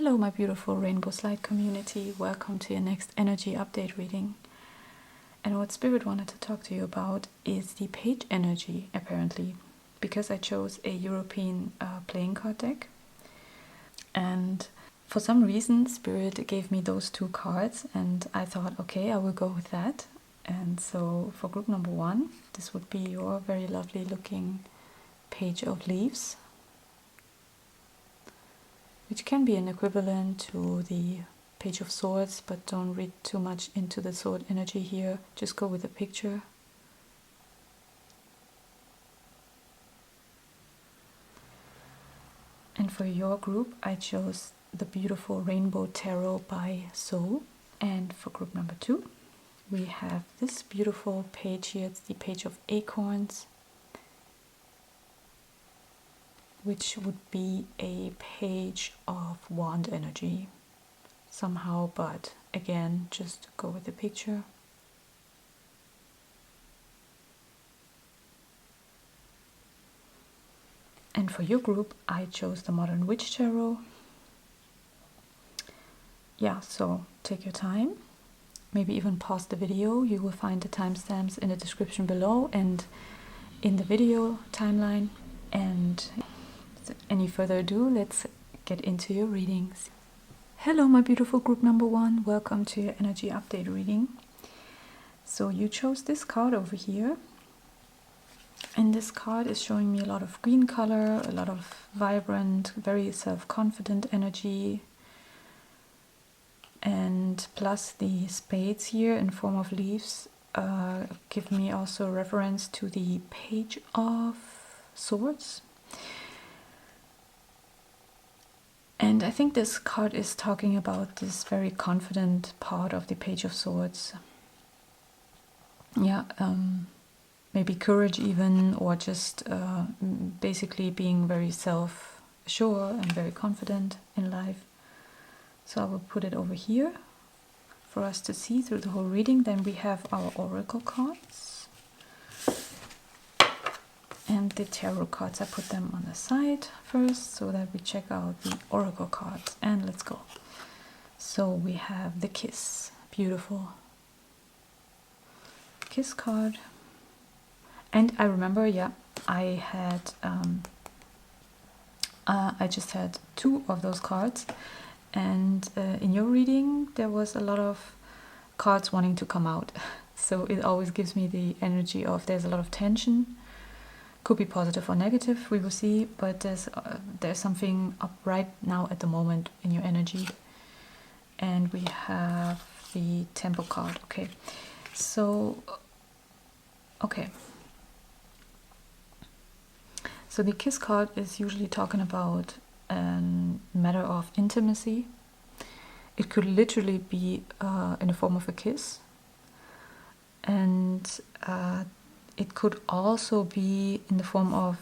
Hello my beautiful Rainbow Slide community, welcome to your next energy update reading. And what Spirit wanted to talk to you about is the page energy, apparently, because I chose a European playing card deck. And for some reason Spirit gave me those two cards and I thought, okay, I will go with that. And so for group number 1, this would be your very lovely looking Page of Leaves, which can be an equivalent to the Page of Swords, but don't read too much into the sword energy here, just go with the picture. And for your group, I chose the beautiful Rainbow Tarot by Soul. And for group number 2, we have this beautiful page here, it's the Page of Acorns, which would be a Page of Wand energy somehow, but again, just go with the picture. And for your group, I chose the Modern Witch Tarot. Yeah, so take your time, maybe even pause the video. You will find the timestamps in the description below and in the video timeline. And any further ado, let's get into your readings. Hello my beautiful group number 1, welcome to your energy update reading. So you chose this card over here, and this card is showing me a lot of green color, a lot of vibrant, very self-confident energy, and plus the spades here in form of leaves give me also reference to the Page of Swords. And I think this card is talking about this very confident part of the Page of Swords. Yeah, maybe courage even, or just basically being very self-assured and very confident in life. So I will put it over here for us to see through the whole reading. Then we have our oracle cards. And the tarot cards, I put them on the side first so that we check out the oracle cards. And let's go. So we have the Kiss, beautiful Kiss card. And I remember, yeah, I had, I just had 2 of those cards. And in your reading, there was a lot of cards wanting to come out. So it always gives me the energy of there's a lot of tension. Could be positive or negative, we will see, but there's something up right now at the moment in your energy. And we have the Temple card. Okay, so okay, so the Kiss card is usually talking about a matter of intimacy. It could literally be in the form of a kiss, and it could also be in the form of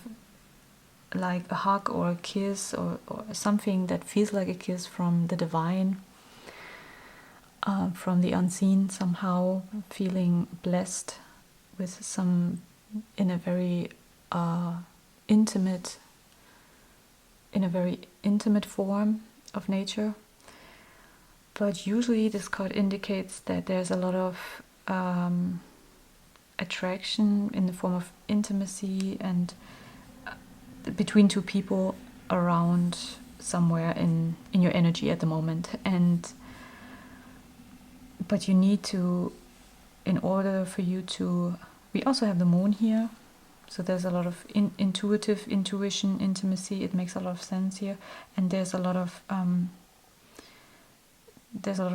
like a hug or a kiss, or something that feels like a kiss from the divine, from the unseen, somehow feeling blessed with some, in a very intimate form of nature. But usually this card indicates that there's a lot of attraction in the form of intimacy and between 2 people around somewhere in your energy at the moment. And but you need to, in order for you to, we also have the Moon here, so there's a lot of intuition, intimacy. It makes a lot of sense here. And there's a lot of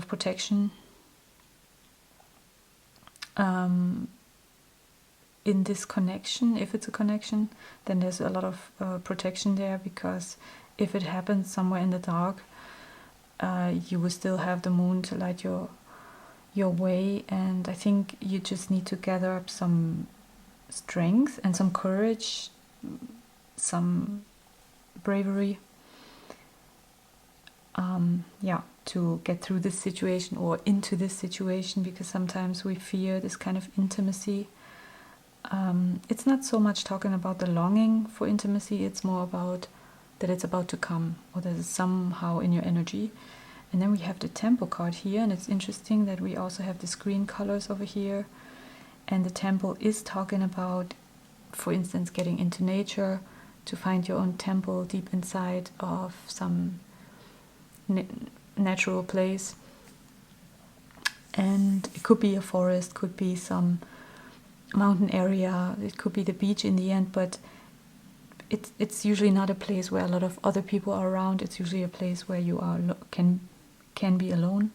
protection in this connection. If it's a connection, then there's a lot of protection there, because if it happens somewhere in the dark, you will still have the Moon to light your way. And I think you just need to gather up some strength and some courage, some bravery, yeah, to get through this situation or into this situation, because sometimes we fear this kind of intimacy. It's not so much talking about the longing for intimacy, it's more about that it's about to come, or that it's somehow in your energy. And then we have the temple card here, and it's interesting that we also have the screen colors over here. And the temple is talking about, for instance, getting into nature, to find your own temple deep inside of some natural place. And it could be a forest, could be some mountain area, it could be the beach in the end, but it's usually not a place where a lot of other people are around. It's usually a place where you are can be alone.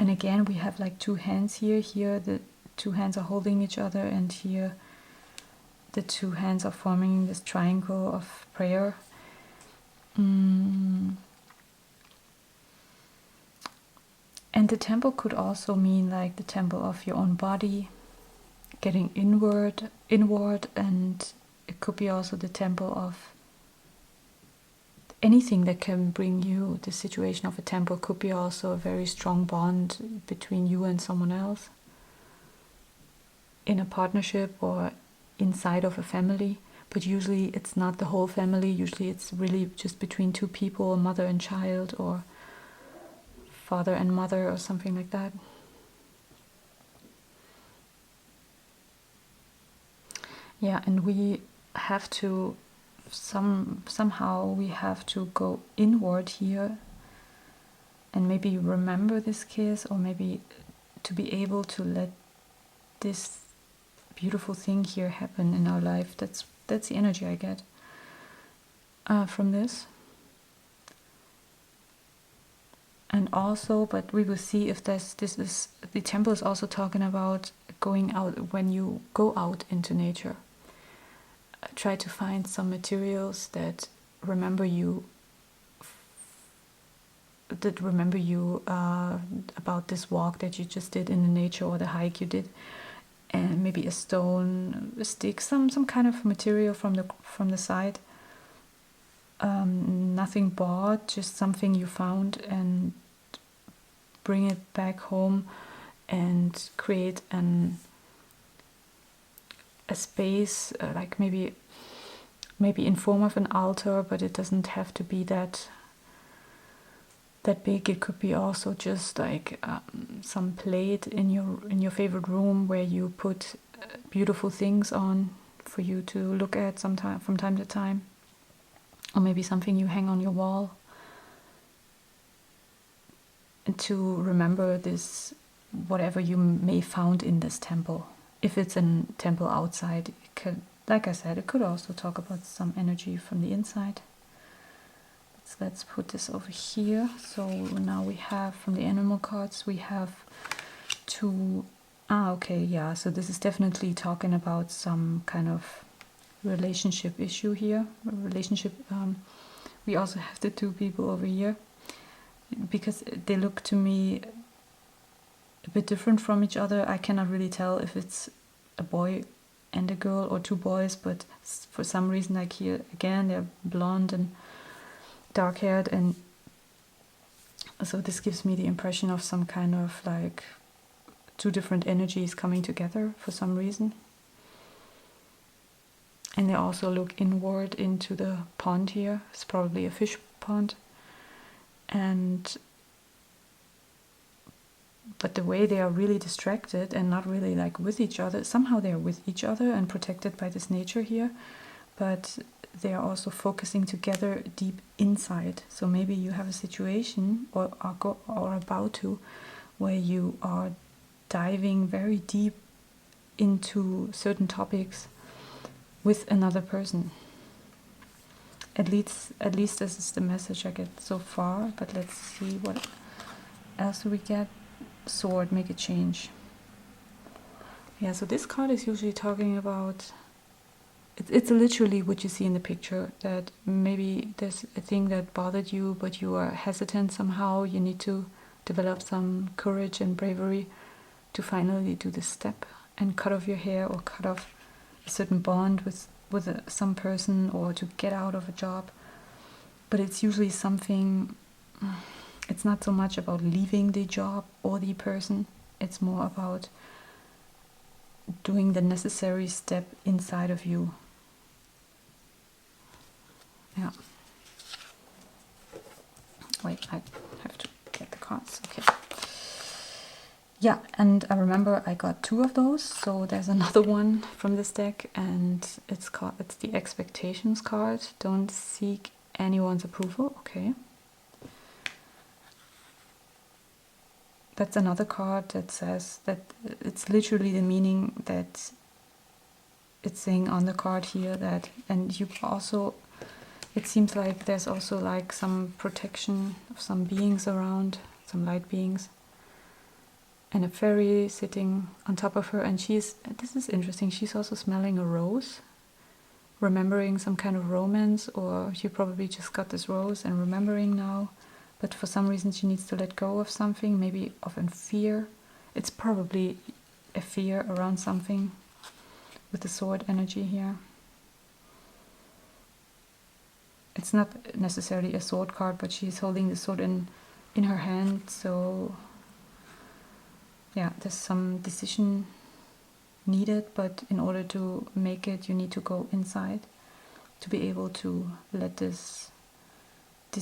And again, we have like two hands here. Here the two hands are holding each other, and here the two hands are forming this triangle of prayer. And the temple could also mean like the temple of your own body, getting inward, and it could be also the temple of anything that can bring you. The situation of a temple could be also a very strong bond between you and someone else, in a partnership or inside of a family. But usually it's not the whole family. Usually it's really just between two people, a mother and child, or father and mother, or something like that. Yeah, and we have to somehow we have to go inward here, and maybe remember this kiss, or maybe to be able to let this beautiful thing here happen in our life. That's the energy I get from this. And also, but we will see if this is, the temple is also talking about going out. When you go out into nature, try to find some materials that remember you about this walk that you just did in the nature, or the hike you did, and maybe a stone, a stick, some kind of material from the side. Nothing bought, just something you found, and bring it back home and create a space, like maybe in form of an altar, but it doesn't have to be that big. It could be also just like some plate in your favorite room where you put beautiful things on for you to look at from time to time, or maybe something you hang on your wall, and to remember this, whatever you may found in this temple. If it's a temple outside, it could, like I said, it could also talk about some energy from the inside. Let's put this over here. So now we have, from the animal cards, we have two. Okay, yeah. So this is definitely talking about some kind of relationship issue here. We also have the two people over here, because they look to me a bit different from each other. I cannot really tell if it's a boy and a girl, or two boys, but for some reason, like here again, they're blonde and dark-haired, and so this gives me the impression of some kind of like two different energies coming together for some reason. And they also look inward into the pond here. It's probably a fish pond. But the way they are really distracted and not really like with each other, somehow they are with each other and protected by this nature here, but they are also focusing together deep inside. So maybe you have a situation, or about to, where you are diving very deep into certain topics with another person. At least this is the message I get so far, but let's see what else we get. Sword, make a change. Yeah, so this card is usually talking about, it's literally what you see in the picture, that maybe there's a thing that bothered you, but you are hesitant somehow. You need to develop some courage and bravery to finally do this step and cut off your hair, or cut off a certain bond with some person, or to get out of a job. But it's usually something, it's not so much about leaving the job or the person, it's more about doing the necessary step inside of you. Yeah. Wait, I have to get the cards. Okay. Yeah, and I remember I got 2 of those, so there's another one from this deck, and it's the Expectations card. Don't seek anyone's approval. Okay. That's another card that says that it's literally the meaning that it's saying on the card here, that, and you also, it seems like there's also like some protection of some beings around, some light beings, and a fairy sitting on top of her, and this is interesting, she's also smelling a rose, remembering some kind of romance, or she probably just got this rose and remembering now, but for some reason she needs to let go of something, maybe of a fear. It's probably a fear around something with the sword energy here. It's not necessarily a sword card, but she's holding the sword in her hand, so yeah, there's some decision needed, but in order to make it, you need to go inside to be able to let this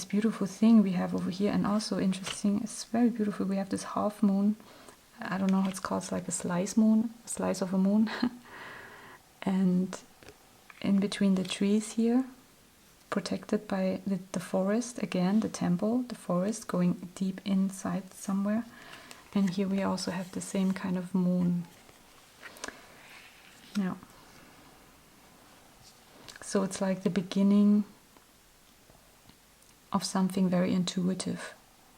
beautiful thing we have over here. And also interesting, it's very beautiful, we have this half moon, I don't know how it's called, it's like a slice moon, a slice of a moon. And in between the trees here, protected by the forest, again the temple, the forest going deep inside somewhere. And here we also have the same kind of moon. Yeah. So it's like the beginning of something very intuitive.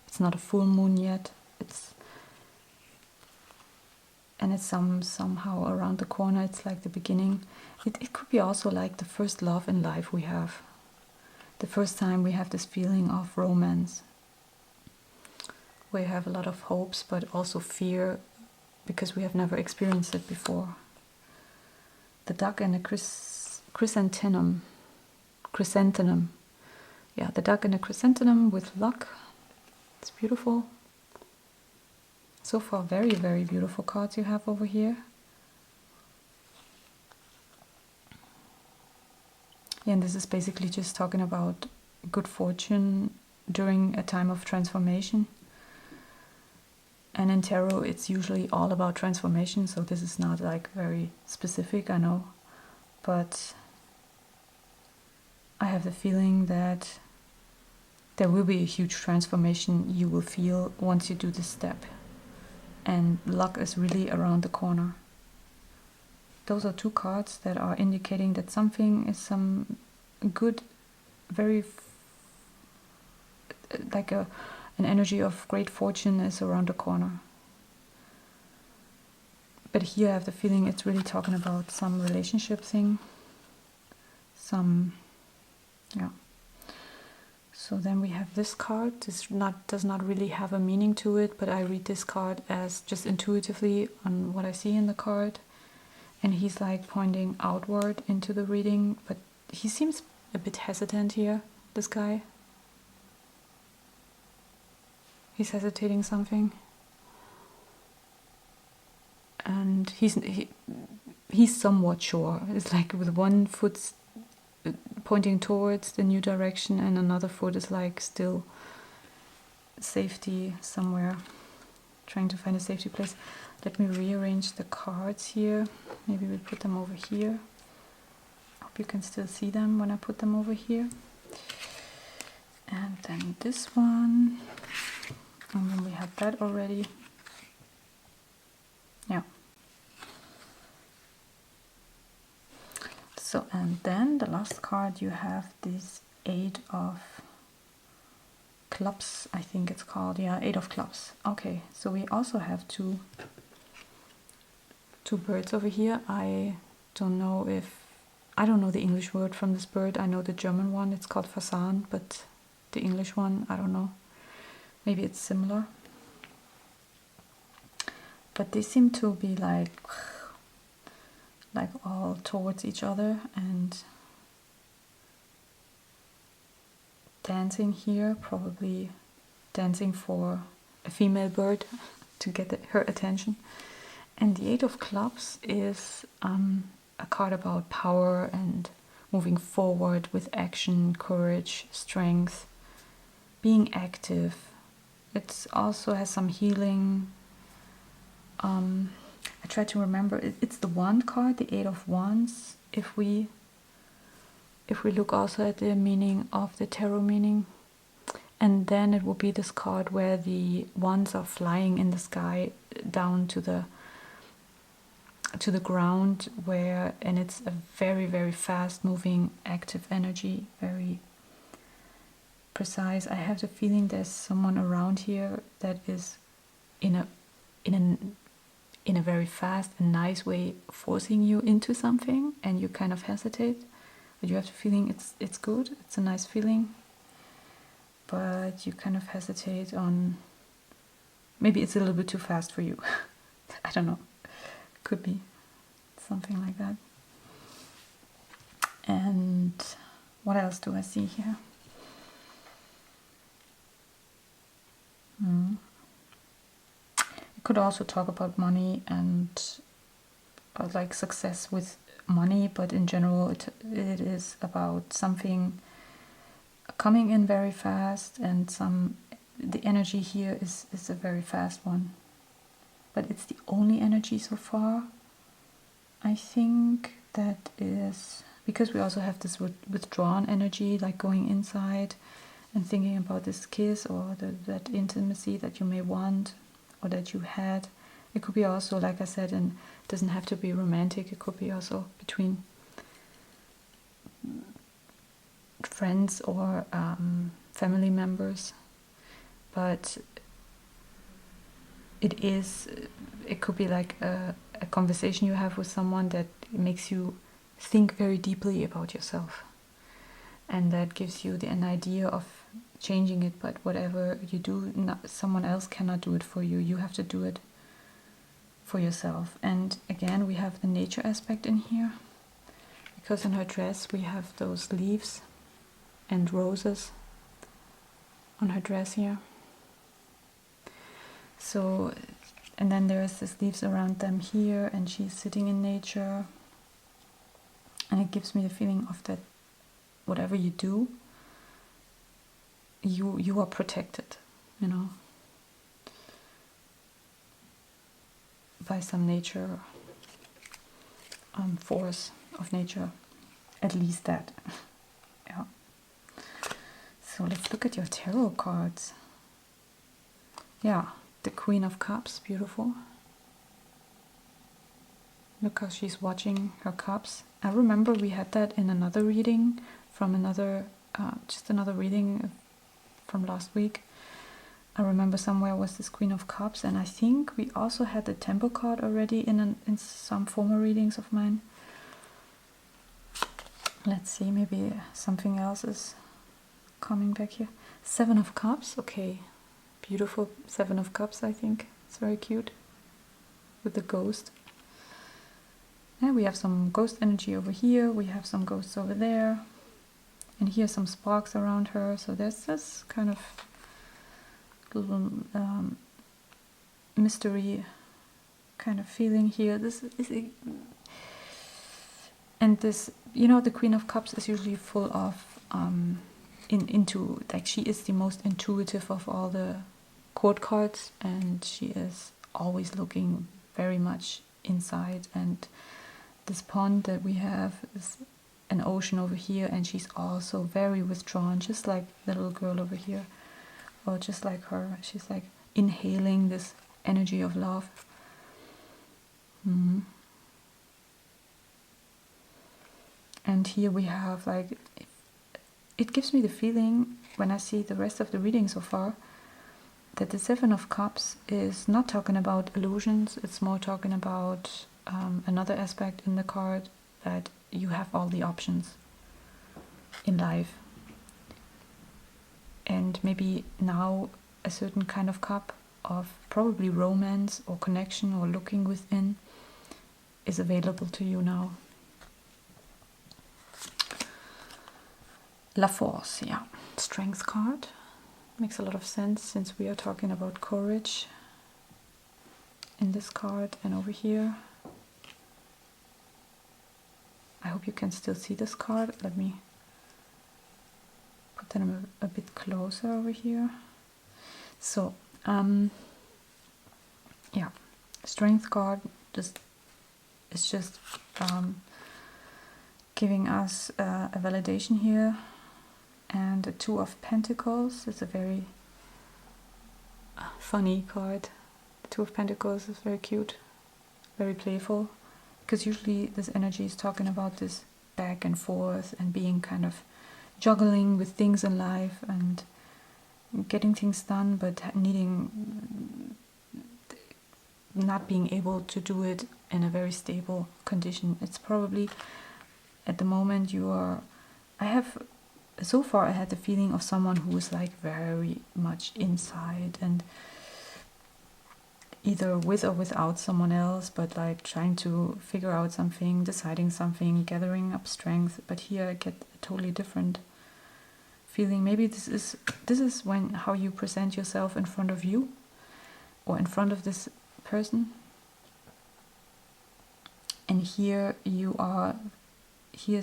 It's not a full moon yet. It's somehow around the corner. It's like the beginning. It could be also like the first love in life we have. The first time we have this feeling of romance. We have a lot of hopes, but also fear, because we have never experienced it before. The duck and the chrysanthemum. Yeah, the duck and the chrysanthemum with luck. It's beautiful. So far, very, very beautiful cards you have over here. Yeah, and this is basically just talking about good fortune during a time of transformation. And in tarot, it's usually all about transformation, so this is not like very specific, I know. But I have the feeling that there will be a huge transformation you will feel once you do this step. And luck is really around the corner. Those are 2 cards that are indicating that something is some good, very like an energy of great fortune is around the corner. But here I have the feeling it's really talking about some relationship thing. Yeah. So then we have this card. This does not really have a meaning to it, but I read this card as just intuitively on what I see in the card. And he's like pointing outward into the reading, but he seems a bit hesitant here, this guy. He's hesitating something. And he's somewhat sure. It's like with one foot pointing towards the new direction and another foot is like still safety somewhere, trying to find a safety place. Let me rearrange the cards here. Maybe we'll put them over here. Hope you can still see them when I put them over here. And then this one. And then we have that already. Yeah. So, and then the last card you have this 8 of clubs, I think it's called. Yeah, 8 of clubs. Okay, so we also have two birds over here. I don't know the English word from this bird. I know the German one, it's called Fasan, but the English one, I don't know. Maybe it's similar. But they seem to be like all towards each other and dancing here, probably dancing for a female bird to get her attention. And the 8 of clubs is a card about power and moving forward with action, courage, strength, being active. It also has some healing. I try to remember, it's the Wand card, the Eight of Wands. If we look also at the meaning of the tarot meaning, and then it will be this card where the wands are flying in the sky down to the ground, and it's a very, very fast moving active energy, very precise. I have the feeling there's someone around here that is in a very fast and nice way forcing you into something, and you kind of hesitate, but you have the feeling it's good, it's a nice feeling, but you kind of hesitate on, maybe it's a little bit too fast for you. I don't know, could be something like that. And what else do I see here? It could also talk about money and like success with money, but in general it is about something coming in very fast, and the energy here is a very fast one, but it's the only energy so far. I think that is because we also have this withdrawn energy, like going inside and thinking about this kiss or that intimacy that you may want or that you had. It could be also, like I said, and it doesn't have to be romantic, it could be also between friends or family members. But it could be like a conversation you have with someone that makes you think very deeply about yourself, and that gives you an idea of changing it. But whatever you do, someone else cannot do it for you. You have to do it for yourself. And again, we have the nature aspect in here, because in her dress we have those leaves and roses on her dress here. So, and then there's this leaves around them here, and she's sitting in nature, and it gives me the feeling of that whatever you do, you are protected, you know, by some nature force of nature, at least that. Yeah. So let's look at your tarot cards. Yeah, the Queen of Cups, beautiful. Look how she's watching her cups. I remember we had that in another reading from just another reading from last week. I remember somewhere was this Queen of Cups, and I think we also had the Temple card already in some former readings of mine. Let's see, maybe something else is coming back here. Seven of Cups, okay. Beautiful Seven of Cups, I think. It's very cute with the ghost. Yeah, we have some ghost energy over here. We have some ghosts over there. And here some sparks around her. So there's this kind of little mystery kind of feeling here. This is and this, you know, the Queen of Cups is usually full of like, she is the most intuitive of all the court cards, and she is always looking very much inside. And this pond that we have is an ocean over here, and she's also very withdrawn, just like the little girl over here, or just like her. She's like inhaling this energy of love. And here we have, like, it gives me the feeling when I see the rest of the reading so far that the Seven of Cups is not talking about illusions. It's more talking about another aspect in the card, that you have all the options in life, and maybe now a certain kind of cup of probably romance or connection or looking within is available to you now. La Force, yeah, Strength card. Makes a lot of sense since we are talking about courage in this card and over here. I hope you can still see this card. Let me put Then I'm a bit closer over here. So, yeah, Strength card just is just giving us a validation here. And the Two of Pentacles is a very funny card. The Two of Pentacles is very cute, very playful, because usually this energy is talking about this back and forth and being kind of juggling with things in life and getting things done, but not being able to do it in a very stable condition. It's probably at the moment so far I had the feeling of someone who was like very much inside and either with or without someone else, but like trying to figure out something, deciding something, gathering up strength. But here I get a totally different feeling. Maybe this is how you present yourself in front of you or in front of this person. And here's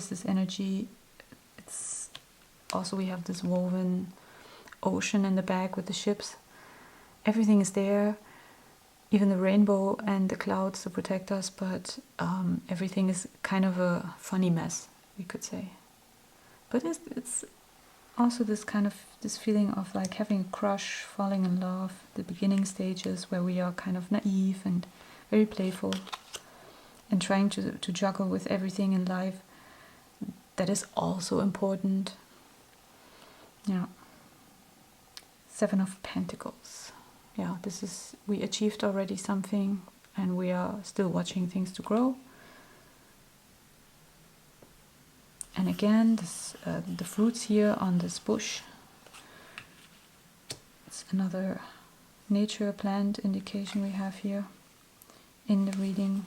this energy. It's also, we have this woven ocean in the back with the ships. Everything is there, even the rainbow and the clouds to protect us, but everything is kind of a funny mess, we could say. But it's also this feeling of like having a crush, falling in love, the beginning stages where we are kind of naive and very playful and trying to juggle with everything in life. That is also important. Yeah. Seven of Pentacles. Yeah, we achieved already something and we are still watching things to grow. And again, the fruits here on this bush. It's another nature plant indication we have here in the reading.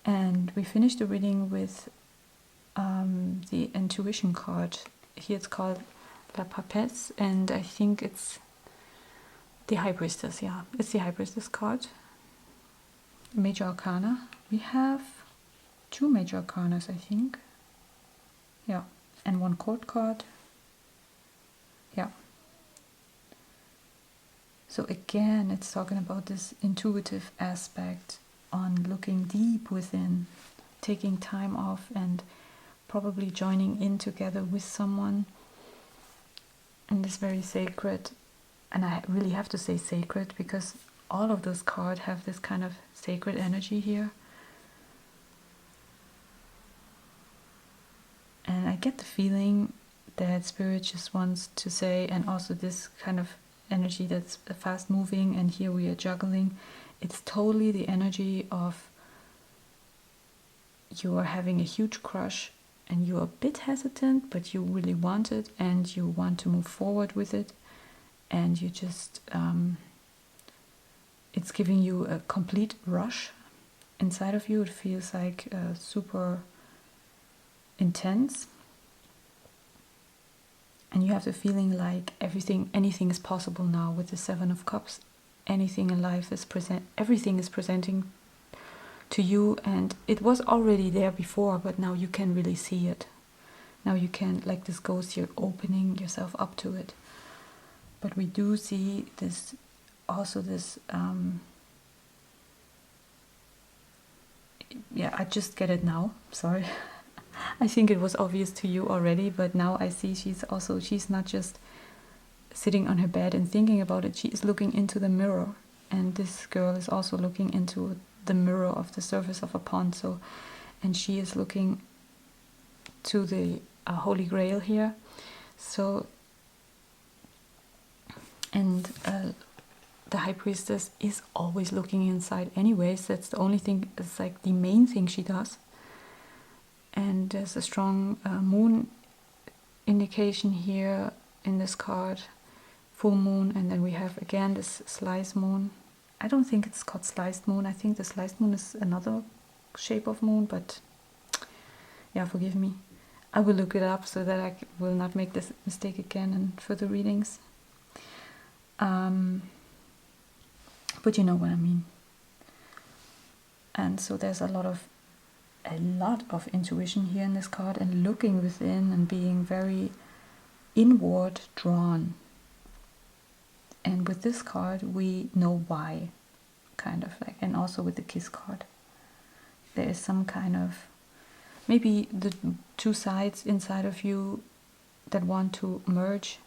And we finished the reading with the intuition card. Here it's called La Papesse, and I think it's the High Priestess. Yeah, it's the High Priestess card. Major Arcana. We have 2 Major Arcanas, I think. Yeah, and 1 Court card. Yeah. So again, it's talking about this intuitive aspect on looking deep within, taking time off and probably joining in together with someone in this very sacred, and I really have to say sacred because all of those cards have this kind of sacred energy here. And I get the feeling that Spirit just wants to say, and also this kind of energy that's fast moving, and here we are juggling, it's totally the energy of you are having a huge crush and you're a bit hesitant, but you really want it and you want to move forward with it, and you just it's giving you a complete rush inside of you. It feels like super intense, and you have the feeling like anything is possible now with the 7 of Cups. Anything in life everything is presenting to you, and it was already there before, but now you can really see it. Now you can, like this ghost, you're opening yourself up to it. But we do see this yeah, I just get it now, sorry. I think it was obvious to you already, but now I see she's not just sitting on her bed and thinking about it, she is looking into the mirror, and this girl is also looking into the mirror of the surface of a pond. And she is looking to the Holy Grail here. So, and the High Priestess is always looking inside anyways. That's the only thing, it's like the main thing she does. And there's a strong moon indication here in this card, full moon, and then we have again this sliced moon. I don't think it's called sliced moon. I think the sliced moon is another shape of moon, but yeah, forgive me. I will look it up so that I will not make this mistake again in further readings. But you know what I mean. And so there's a lot of intuition here in this card, and looking within and being very inward drawn. And with this card, we know why, kind of like, and also with the Kiss card. There is some kind of, maybe the two sides inside of you that want to merge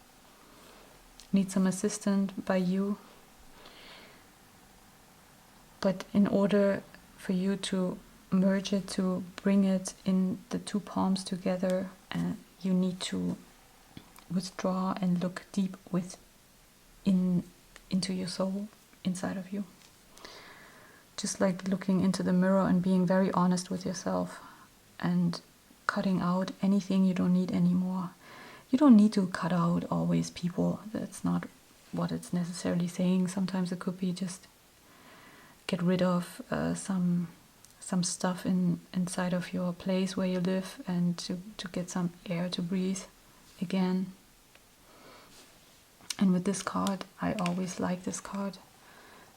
need some assistance by you. But in order for you to merge it, to bring it in the two palms together, you need to withdraw and look deep into your soul inside of you. Just like looking into the mirror and being very honest with yourself and cutting out anything you don't need anymore. You don't need to cut out always people. That's not what it's necessarily saying. Sometimes it could be just get rid of some stuff inside of your place where you live, and to get some air to breathe again. And with this card, I always like this card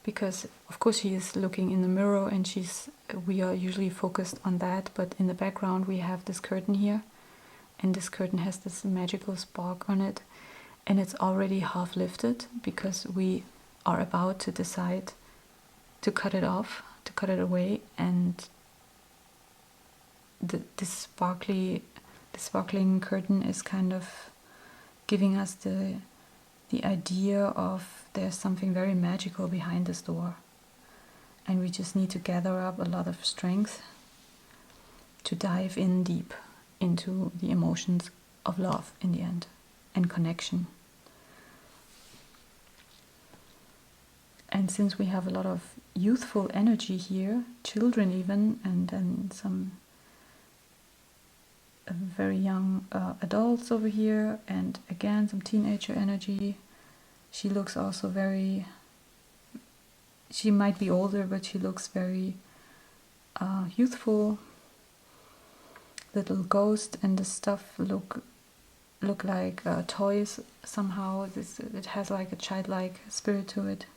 because, of course, she is looking in the mirror, and we are usually focused on that, but in the background we have this curtain here, and this curtain has this magical spark on it, and it's already half lifted because we are about to decide to cut it off, to cut it away, and this sparkling curtain is kind of giving us the idea of there's something very magical behind this door, and we just need to gather up a lot of strength to dive in deep into the emotions of love in the end and connection. And since we have a lot of youthful energy here, children even, and then some very young adults over here, and again some teenager energy. She looks also very, she might be older, but she looks very youthful. Little ghost and the stuff look like toys somehow. It has like a childlike spirit to it.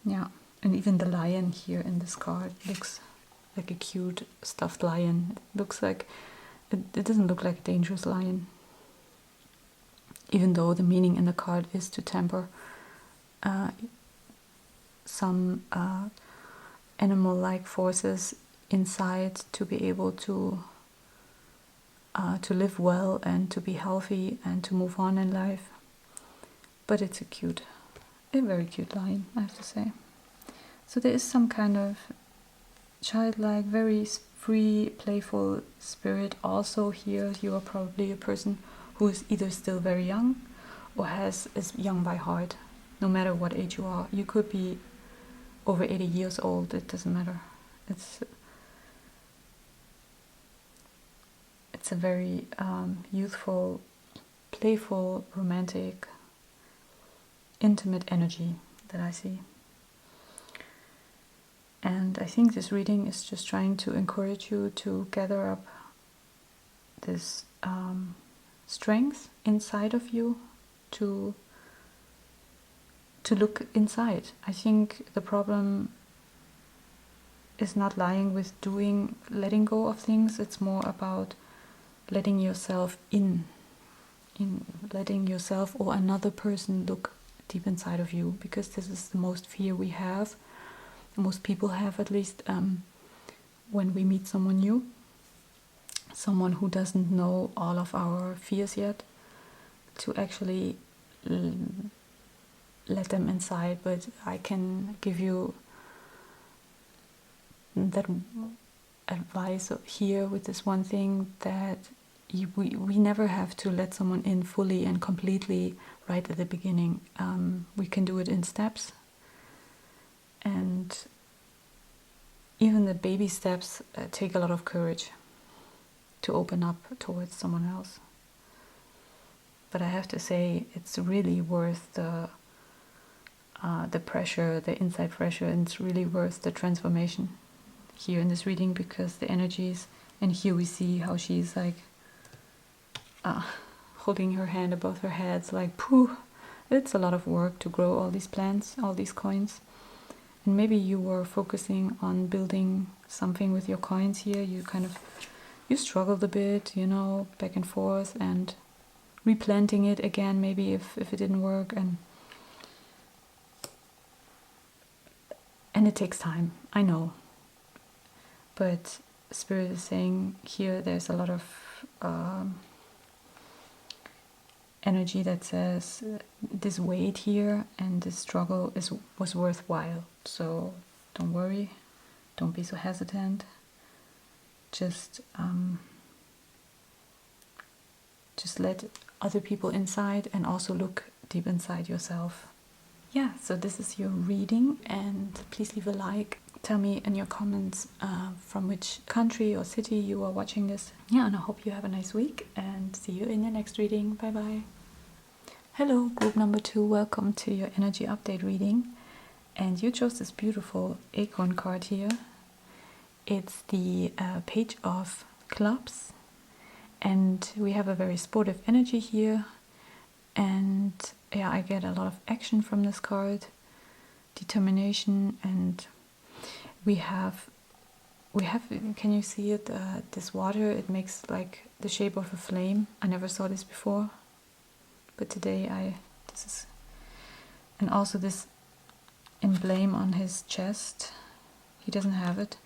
Yeah, and even the lion here in this card looks like a cute stuffed lion. It looks like, it doesn't look like a dangerous lion. Even though the meaning in the card is to temper some animal-like forces inside to be able to live well and to be healthy and to move on in life. But it's a very cute lion, I have to say. So there is some kind of childlike, very free, playful spirit also here. You are probably a person who is either still very young or is young by heart, no matter what age you are. You could be over 80 years old, it doesn't matter. It's a very youthful, playful, romantic, intimate energy that I see. And I think this reading is just trying to encourage you to gather up this strength inside of you to look inside. I think the problem is not lying with letting go of things. It's more about letting yourself in letting yourself or another person look deep inside of you, because this is the most fear we have, most people have, at least when we meet someone new, someone who doesn't know all of our fears yet, to actually let them inside. But I can give you that advice here with this one thing, that we never have to let someone in fully and completely right at the beginning. We can do it in steps, and even the baby steps take a lot of courage to open up towards someone else. But I have to say, it's really worth the pressure, the inside pressure, and it's really worth the transformation here in this reading, because the energies, and here we see how she's like holding her hand above her head, like, pooh, it's a lot of work to grow all these plants, all these coins. And maybe you were focusing on building something with your coins here. You kind of you struggled a bit, you know, back and forth, and replanting it again, maybe if it didn't work, and it takes time, I know. But Spirit is saying here there's a lot of energy that says this weight here and this struggle was worthwhile. So don't worry, don't be so hesitant. Just let other people inside and also look deep inside yourself. Yeah, so this is your reading, and please leave a like. Tell me in your comments from which country or city you are watching this. Yeah, and I hope you have a nice week, and see you in the next reading. Bye bye. Hello, group number 2, welcome to your energy update reading. And you chose this beautiful acorn card here. It's the Page of Clubs, and we have a very sportive energy here. And yeah, I get a lot of action from this card, determination, and we have, can you see it? This water, it makes like the shape of a flame. I never saw this before, but today this is, and also this emblem on his chest. He doesn't have it,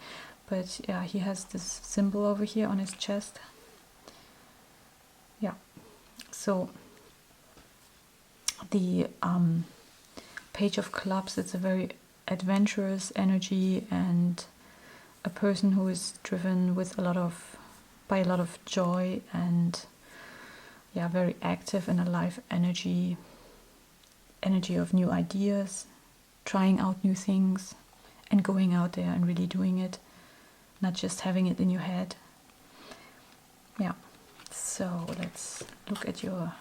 but yeah, he has this symbol over here on his chest. Yeah, so the Page of Clubs, it's a very adventurous energy, and a person who is driven with by a lot of joy, and yeah, very active and alive energy of new ideas, trying out new things and going out there and really doing it, not just having it in your head. Yeah, so let's look at your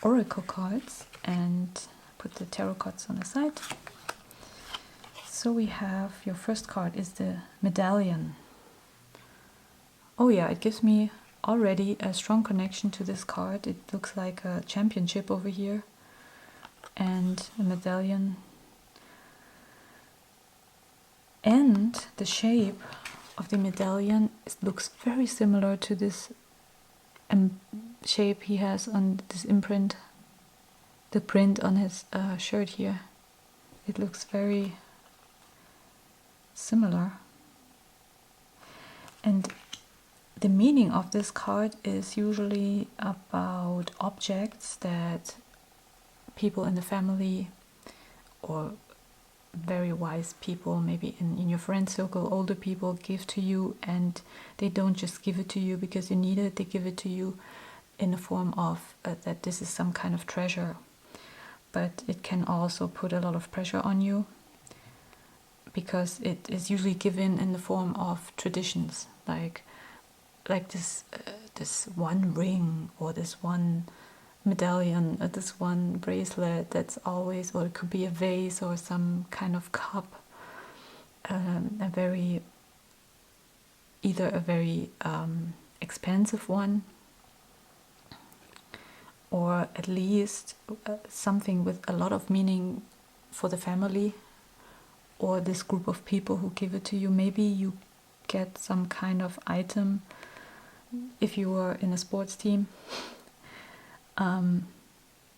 oracle cards and put the tarot cards on the side. So we have, your first card is the Medallion. Oh yeah, it gives me already a strong connection to this card. It looks like a championship over here, and a medallion, and the shape of the medallion looks very similar to this shape he has on this imprint, the print on his shirt here. It looks very similar. And the meaning of this card is usually about objects that people in the family, or very wise people, maybe in your friend circle, older people, give to you, and they don't just give it to you because you need it, they give it to you in the form of that this is some kind of treasure. But it can also put a lot of pressure on you, because it is usually given in the form of traditions, like this one ring, or this one medallion, or this one bracelet that's always, or it could be a vase or some kind of cup, either a very expensive one, or at least something with a lot of meaning for the family or this group of people who give it to you. Maybe you get some kind of item if you are in a sports team.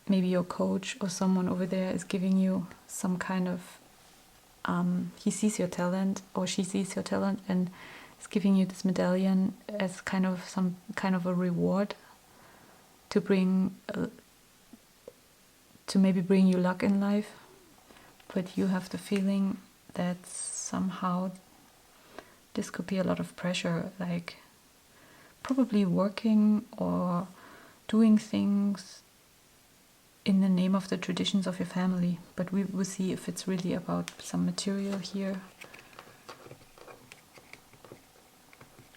Maybe your coach or someone over there is giving you some kind of, he sees your talent, or she sees your talent, and is giving you this medallion as kind of some kind of a reward to maybe bring you luck in life. But you have the feeling that somehow this could be a lot of pressure, like probably working or doing things in the name of the traditions of your family. But we will see if it's really about some material here,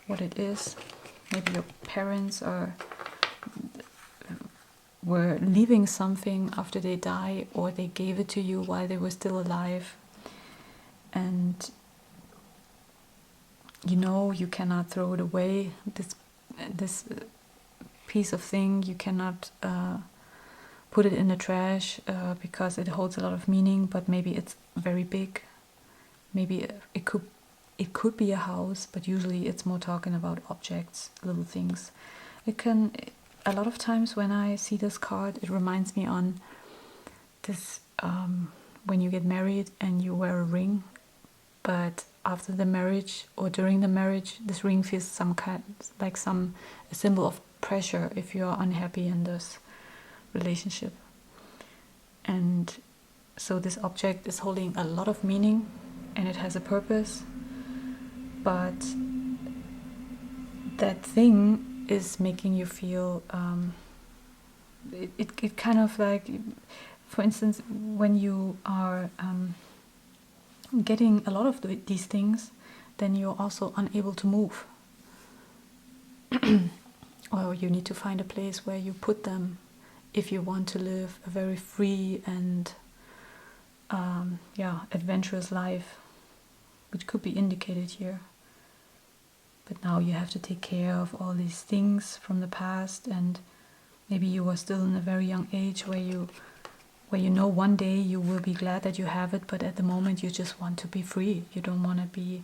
what it is. Maybe your parents were leaving something after they die, or they gave it to you while they were still alive, and you know you cannot throw it away. This piece of thing, you cannot put it in the trash because it holds a lot of meaning, but maybe it's very big. Maybe it could It could be a house, but usually it's more talking about objects, little things. It can, a lot of times when I see this card, it reminds me on this, when you get married and you wear a ring, but after the marriage or during the marriage, this ring feels some kind, like a symbol of pressure if you're unhappy in this relationship. And so this object is holding a lot of meaning and it has a purpose, but that thing is making you feel, it kind of like, for instance, when you are getting a lot of these things, then you're also unable to move. Or you need to find a place where you put them if you want to live a very free and adventurous life, which could be indicated here. But now you have to take care of all these things from the past, and maybe you are still in a very young age where you know one day you will be glad that you have it, but at the moment you just want to be free. You don't want to be,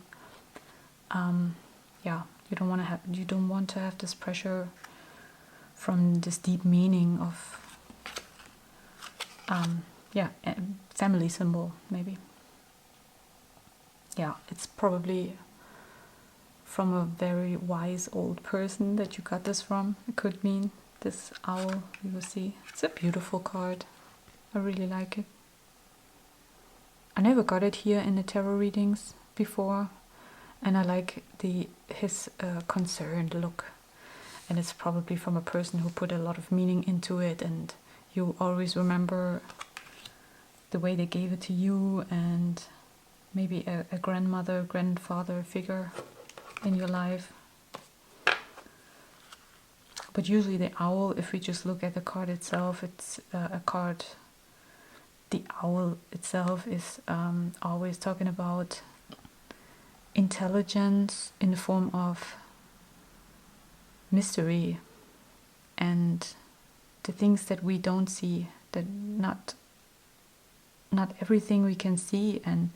you don't want to have this pressure from this deep meaning of, family symbol, maybe. Yeah, it's probably from a very wise old person that you got this from. It could mean this owl, you will see. It's a beautiful card. I really like it. I never got it here in the tarot readings before, and I like his concerned look. And it's probably from a person who put a lot of meaning into it, and you always remember the way they gave it to you, and maybe a grandmother, grandfather figure in your life. But usually the owl, if we just look at the card itself, it's a card. The owl itself is always talking about intelligence in the form of mystery and the things that we don't see, that not everything we can see, and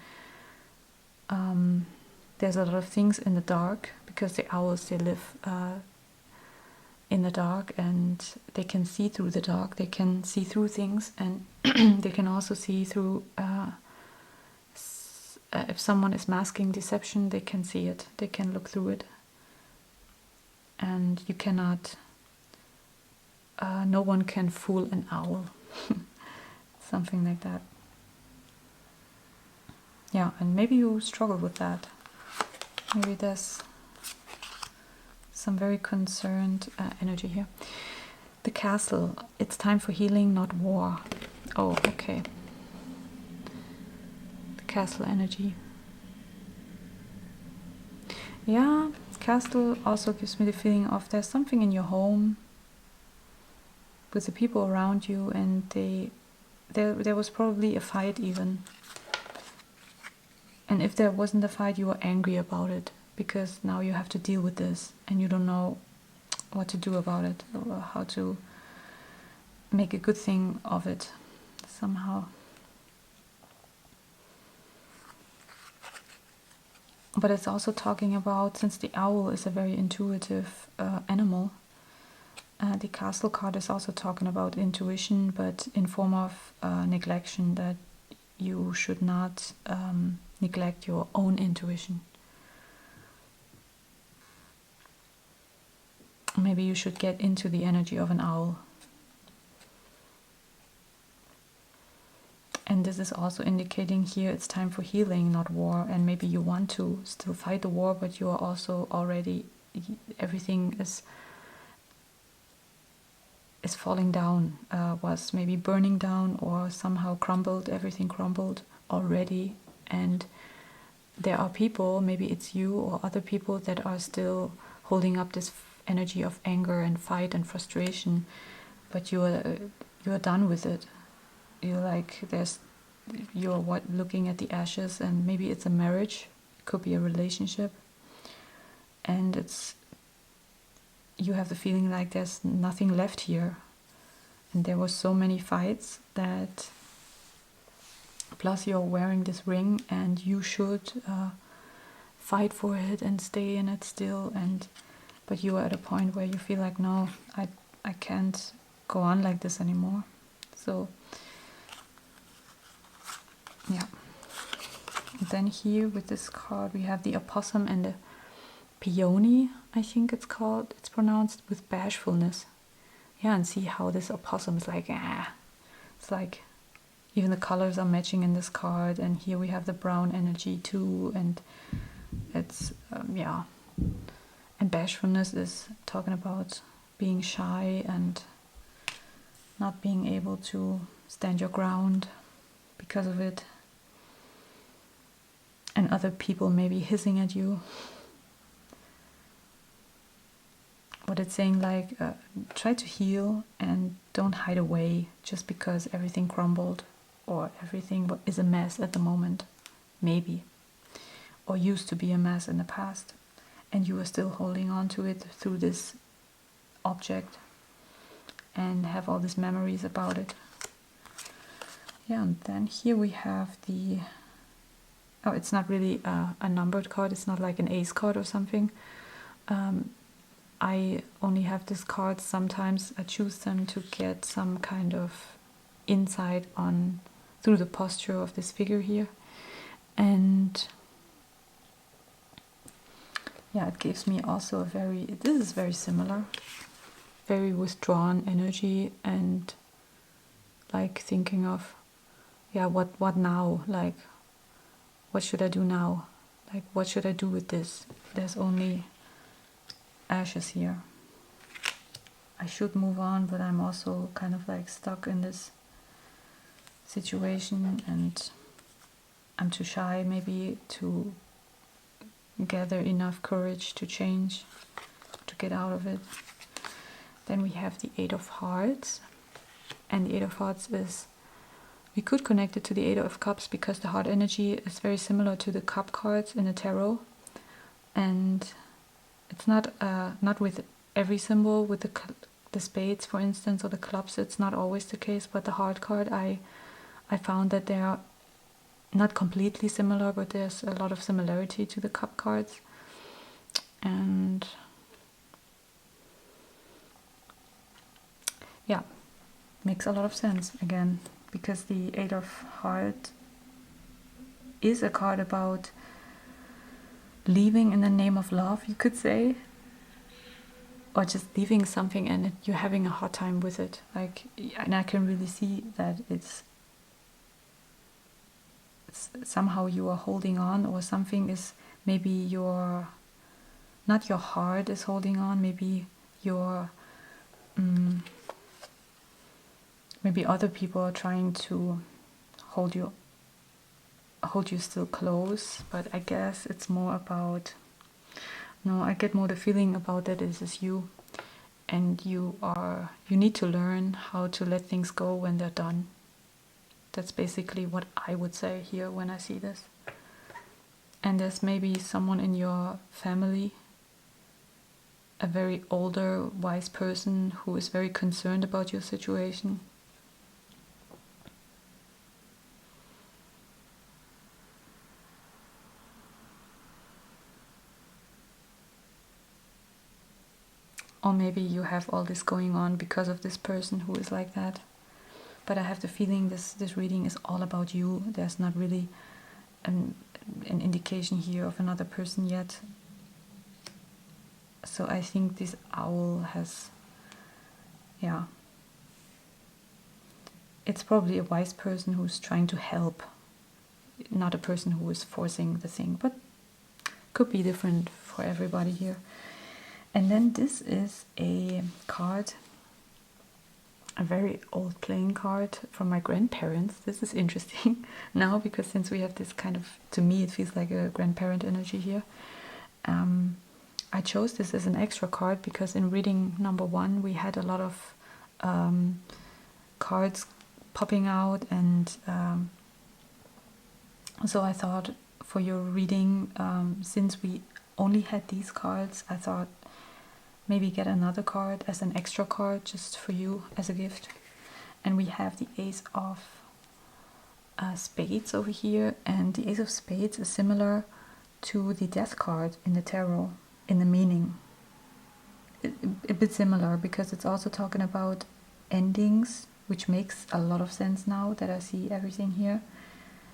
there's a lot of things in the dark, because the owls, they live in the dark, and they can see through the dark. They can see through things, and they can also see through, if someone is masking deception, they can see it, they can look through it, and you cannot, no one can fool an owl. Something like that. Yeah, and maybe you struggle with that. Maybe there's some very concerned energy here. The castle. It's time for healing, not war. Oh, okay. The castle energy. Yeah, castle also gives me the feeling of there's something in your home with the people around you, and there was probably a fight even. And if there wasn't a fight, you were angry about it, because now you have to deal with this and you don't know what to do about it, or how to make a good thing of it somehow. But it's also talking about, since the owl is a very intuitive animal, the castle card is also talking about intuition, but in form of neglection, that you should not neglect your own intuition. Maybe you should get into the energy of an owl. And this is also indicating here it's time for healing, not war. And maybe you want to still fight the war, but you are also already, everything is falling down, was maybe burning down or somehow crumbled, everything crumbled already. And there are people, maybe it's you or other people, that are still holding up this energy of anger and fight and frustration, but you're done with it. You're looking at the ashes, and maybe it's a marriage, it could be a relationship, and you have the feeling like there's nothing left here, and there were so many fights that, plus you're wearing this ring, and you should fight for it and stay in it still, but you are at a point where you feel like, no, I can't go on like this anymore. So yeah. And then here with this card we have the opossum and the peony, I think it's pronounced, with bashfulness. Yeah, and see how this opossum is like, it's like even the colors are matching in this card, and here we have the brown energy too, and it's yeah. And bashfulness is talking about being shy and not being able to stand your ground because of it, and other people maybe hissing at you. But it's saying like, try to heal and don't hide away just because everything crumbled or everything is a mess at the moment, maybe, or used to be a mess in the past, and you are still holding on to it through this object and have all these memories about it. Yeah, and then here we have the, oh, it's not really a numbered card, it's not like an ace card or something. I only have this card, sometimes I choose them to get some kind of insight on through the posture of this figure here. And yeah, it gives me also this is very similar, very withdrawn energy, and like thinking of, yeah, what now? Like, what should I do now? Like, what should I do with this? There's only ashes here. I should move on, but I'm also kind of like stuck in this situation, and I'm too shy maybe to gather enough courage to change, to get out of it. Then we have the Eight of Hearts, and the Eight of Hearts is, we could connect it to the Eight of Cups because the heart energy is very similar to the cup cards in the tarot, and it's not with every symbol, with the spades for instance, or the clubs, it's not always the case, but the heart card, I found that they are not completely similar, but there's a lot of similarity to the cup cards. And yeah, makes a lot of sense again, because the Eight of Hearts is a card about leaving in the name of love, you could say, or just leaving something and you're having a hard time with it. Like, and I can really see that it's somehow you are holding on, or something is, maybe not your heart is holding on, maybe maybe other people are trying to hold you still close, but I guess it's more about, no, I get more the feeling about that this is you, and you need to learn how to let things go when they're done. That's basically what I would say here when I see this. And there's maybe someone in your family, a very older, wise person who is very concerned about your situation. Or maybe you have all this going on because of this person who is like that. But I have the feeling this reading is all about you. There's not really an indication here of another person yet. So I think this owl has, yeah, it's probably a wise person who's trying to help, not a person who is forcing the thing, but could be different for everybody here. And then this is a card, a very old playing card from my grandparents. This is interesting now, because since we have this kind of, to me it feels like a grandparent energy here. I chose this as an extra card because in reading number 1 we had a lot of cards popping out, and so I thought for your reading, since we only had these cards, I thought maybe get another card as an extra card just for you as a gift. And we have the Ace of Spades over here, and the Ace of Spades is similar to the Death card in the tarot, in the meaning. A bit similar, because it's also talking about endings, which makes a lot of sense now that I see everything here.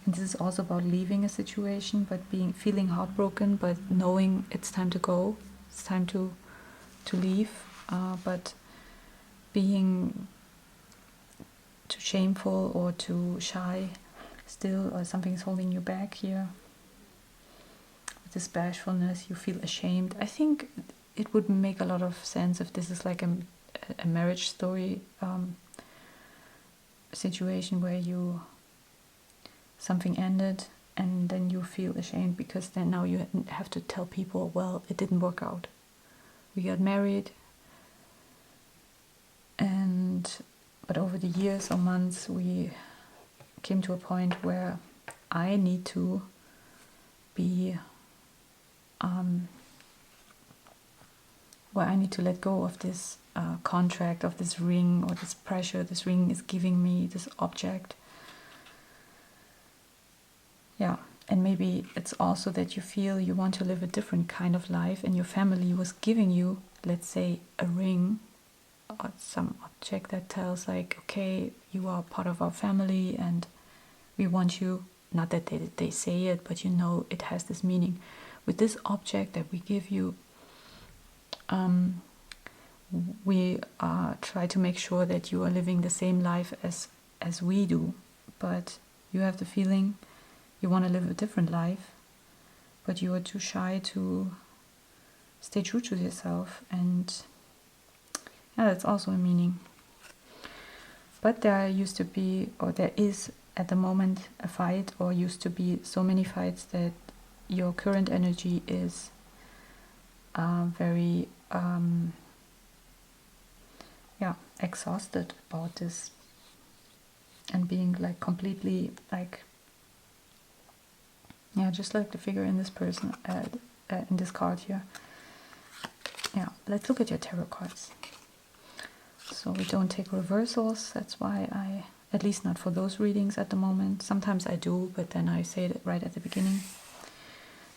And this is also about leaving a situation, but feeling heartbroken, but knowing it's time to go, it's time to leave, but being too shameful or too shy still, or something's holding you back here. With this bashfulness, you feel ashamed. I think it would make a lot of sense if this is like a marriage story situation where something ended and then you feel ashamed because then now you have to tell people, well, it didn't work out. We got married, but over the years or months we came to a point where I need to be where I need to let go of this contract, of this ring, or this pressure this ring is giving me, this object. Yeah, and maybe it's also that you feel you want to live a different kind of life, and your family was giving you, let's say, a ring or some object that tells like, okay, you are part of our family and we want you, not that they say it, but you know it has this meaning. With this object that we give you, we try to make sure that you are living the same life as we do, but you have the feeling you want to live a different life, but you are too shy to stay true to yourself. And yeah, that's also a meaning. But there used to be, or there is at the moment, a fight, or used to be so many fights, that your current energy is very exhausted about this, and being like completely like, just like the figure in this person, in this card here. Yeah, let's look at your tarot cards. So we don't take reversals, that's why I, at least not for those readings at the moment. Sometimes I do, but then I say it right at the beginning.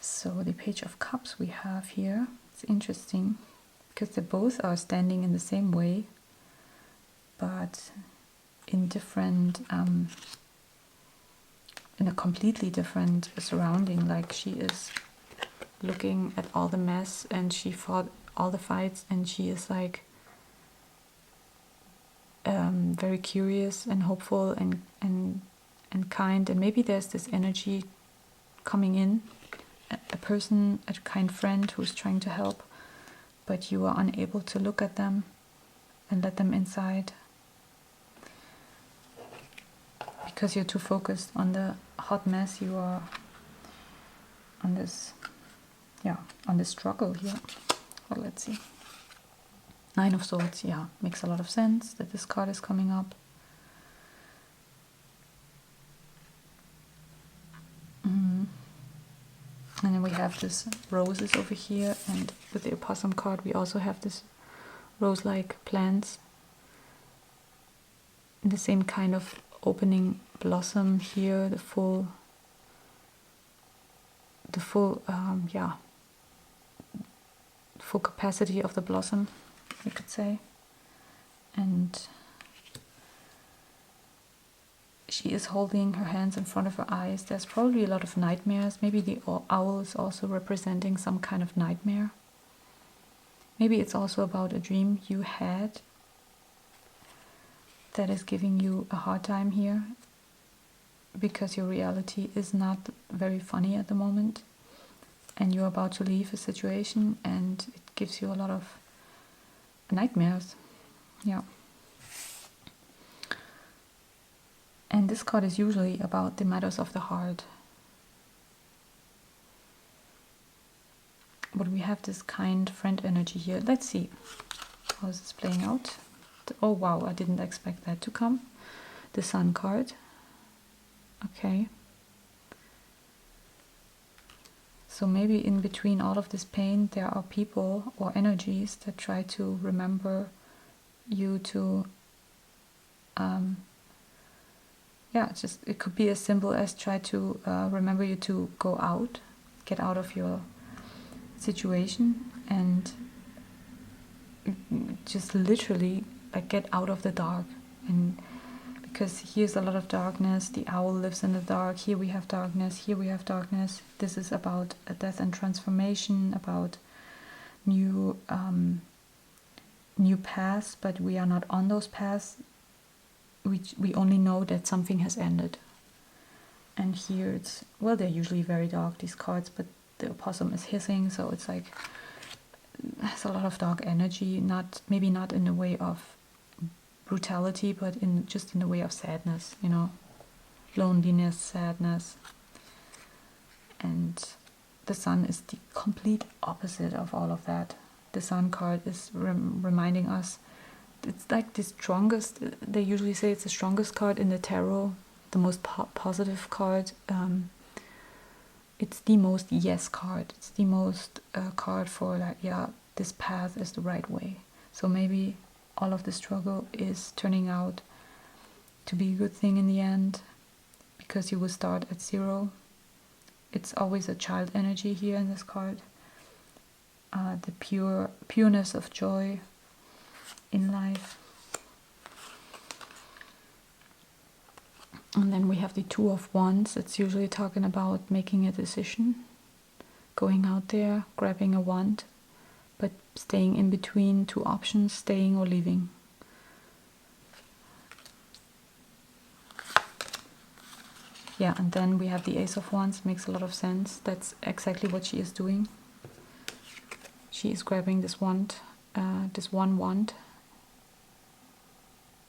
So the Page of Cups we have here, it's interesting, because they both are standing in the same way, but in different, in a completely different surrounding. Like she is looking at all the mess and she fought all the fights, and she is like very curious and hopeful and kind, and maybe there's this energy coming in, a person, a kind friend who's trying to help, but you are unable to look at them and let them inside because you're too focused on the hot mess. You are on this, on this struggle here. Well, let's see. Nine of Swords, makes a lot of sense that this card is coming up. And then we have this roses over here, and with the opossum card we also have this rose-like plants. The same kind of opening blossom here, the full capacity of the blossom, we could say. And she is holding her hands in front of her eyes. There's probably a lot of nightmares. Maybe the owl is also representing some kind of nightmare. Maybe it's also about a dream you had that is giving you a hard time here, because your reality is not very funny at the moment, and you're about to leave a situation and it gives you a lot of nightmares. And this card is usually about the matters of the heart. But we have this kind friend energy here. Let's see how is this playing out. Oh wow, I didn't expect that to come. The Sun card. Okay. So maybe in between all of this pain there are people or energies that try to remember you to it could be as simple as try to remember you to go out, get out of your situation and just literally like get out of the dark. And because here's a lot of darkness, the owl lives in the dark, here we have darkness, here we have darkness. This is about a death and transformation, about new paths, but we are not on those paths. We only know that something has ended. And here it's, well, they're usually very dark, these cards, but the opossum is hissing, so it's like, has a lot of dark energy, maybe not in the way of brutality, but just in the way of sadness, you know, loneliness, sadness. And the sun is the complete opposite of all of that. The sun card is reminding us, it's like the strongest, they usually say it's the strongest card in the tarot, the most positive card. It's the most yes card. It's the most card for like, yeah, this path is the right way. So maybe all of the struggle is turning out to be a good thing in the end, because you will start at zero. It's always a child energy here in this card. The pureness of joy in life. And then we have the Two of Wands. It's usually talking about making a decision, going out there, grabbing a wand, but staying in between two options, staying or leaving. Yeah, and then we have the Ace of Wands. Makes a lot of sense. That's exactly what she is doing. She is grabbing this wand, this one wand.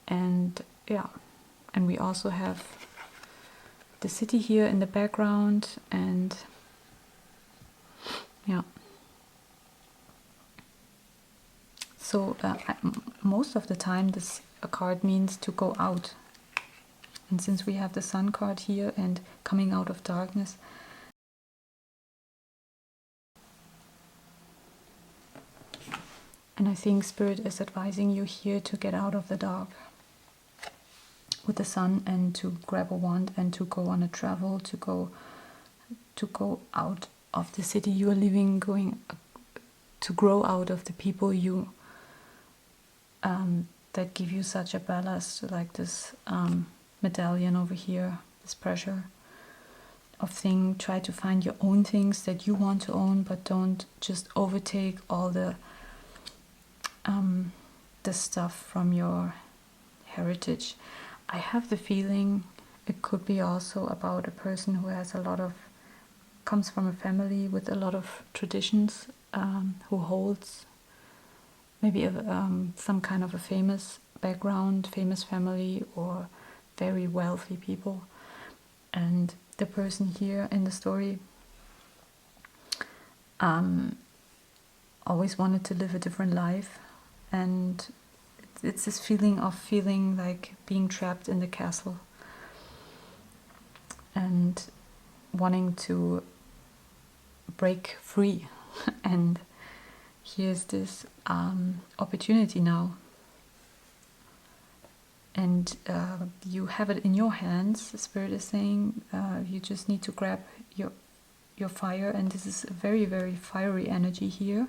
And yeah, and we also have the city here in the background, and yeah. So most of the time this card means to go out. And since we have the Sun card here and coming out of darkness, and I think Spirit is advising you here to get out of the dark with the Sun, and to grab a wand and to go on a travel, to go out of the city you are living, to grow out of the people you that give you such a ballast, like this medallion over here, this pressure of thing. Try to find your own things that you want to own, but don't just overtake all the stuff from your heritage. I have the feeling it could be also about a person who has comes from a family with a lot of traditions, who holds maybe some kind of a famous background, famous family, or very wealthy people. And the person here in the story always wanted to live a different life, and it's this feeling like being trapped in the castle and wanting to break free. And here's this opportunity now, and you have it in your hands. Spirit is saying you just need to grab your fire, and this is a very, very fiery energy here,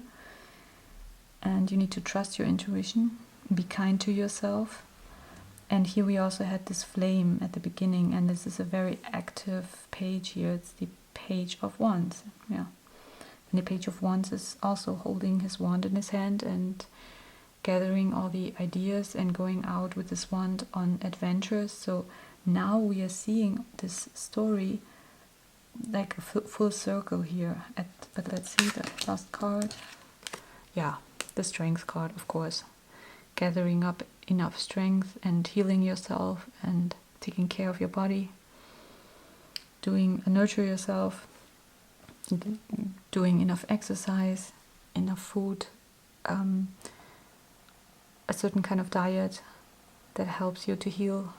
and you need to trust your intuition, be kind to yourself. And here we also had this flame at the beginning, and this is a very active page here. It's the Page of Wands, yeah. And the Page of Wands is also holding his wand in his hand and gathering all the ideas and going out with this wand on adventures. So now we are seeing this story like a full circle here. But let's see the last card. Yeah, the Strength card, of course. Gathering up enough strength and healing yourself and taking care of your body. Nurture yourself. Doing enough exercise, enough food, a certain kind of diet that helps you to heal,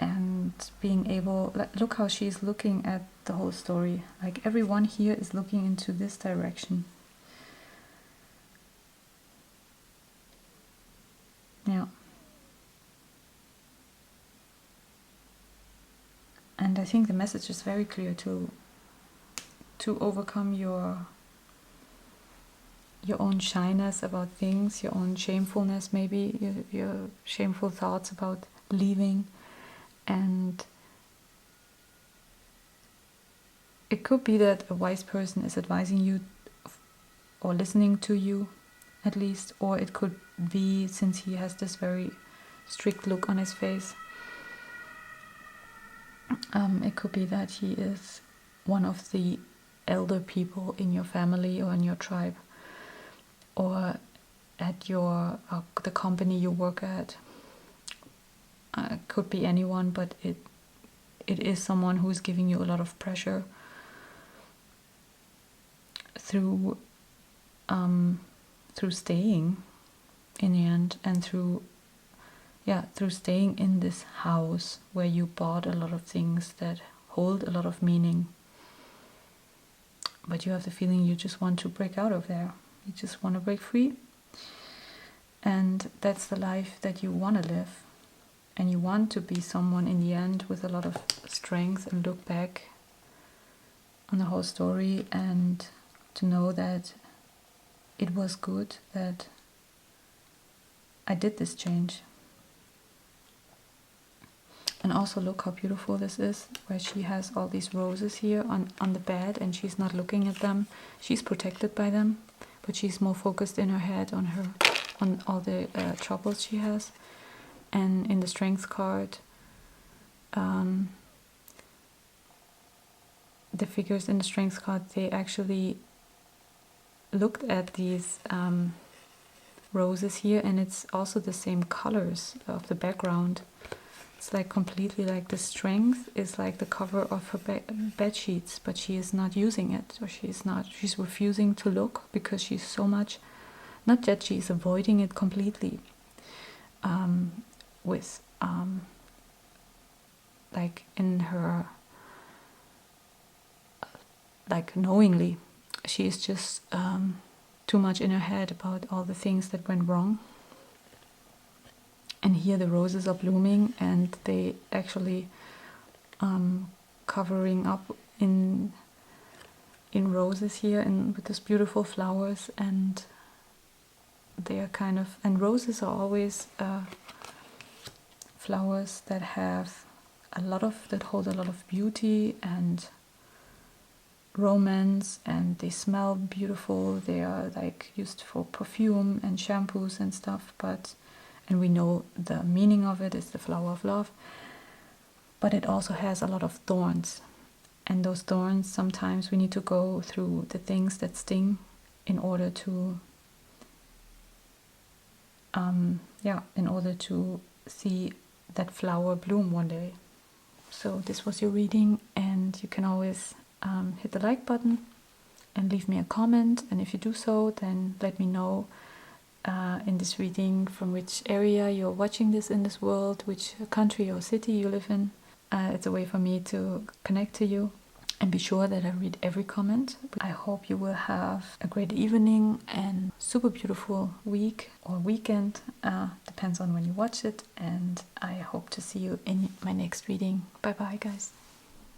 and being able, look how she's looking at the whole story. Like everyone here is looking into this direction. Yeah. And I think the message is very clear too. to overcome your own shyness about things, your own shamefulness, maybe your shameful thoughts about leaving. And it could be that a wise person is advising you or listening to you at least, or it could be, since he has this very strict look on his face, it could be that he is one of the elder people in your family or in your tribe, or at your the company you work at. Could be anyone, but it is someone who is giving you a lot of pressure through staying in the end, and through staying in this house where you bought a lot of things that hold a lot of meaning, but you have the feeling you just want to break out of there. You just want to break free, and that's the life that you want to live. And you want to be someone in the end with a lot of strength and look back on the whole story and to know that it was good that I did this change. And also look how beautiful this is, where she has all these roses here on the bed, and she's not looking at them. She's protected by them, but she's more focused in her head on all the troubles she has. And in the Strength card, the figures in the Strength card, they actually looked at these roses here, and it's also the same colors of the background. It's like completely like the Strength is like the cover of her bed sheets, but she is not using it, or she's refusing to look because she's so much, not that she's avoiding it completely, with like in her, like knowingly, she is just too much in her head about all the things that went wrong. And here the roses are blooming, and they actually covering up in roses here, and with these beautiful flowers, and they are kind of, and roses are always flowers that have that hold a lot of beauty and romance, and they smell beautiful. They are like used for perfume and shampoos and stuff, and we know the meaning of it is the flower of love, but it also has a lot of thorns, and those thorns, sometimes we need to go through the things that sting in order to see that flower bloom one day. So this was your reading, and you can always hit the like button and leave me a comment, and if you do so, then let me know in this reading from which area you're watching this in this world, which country or city you live in. It's a way for me to connect to you, and be sure that I read every comment. I hope you will have a great evening and super beautiful week or weekend, depends on when you watch it, and I hope to see you in my next reading. Bye bye, guys.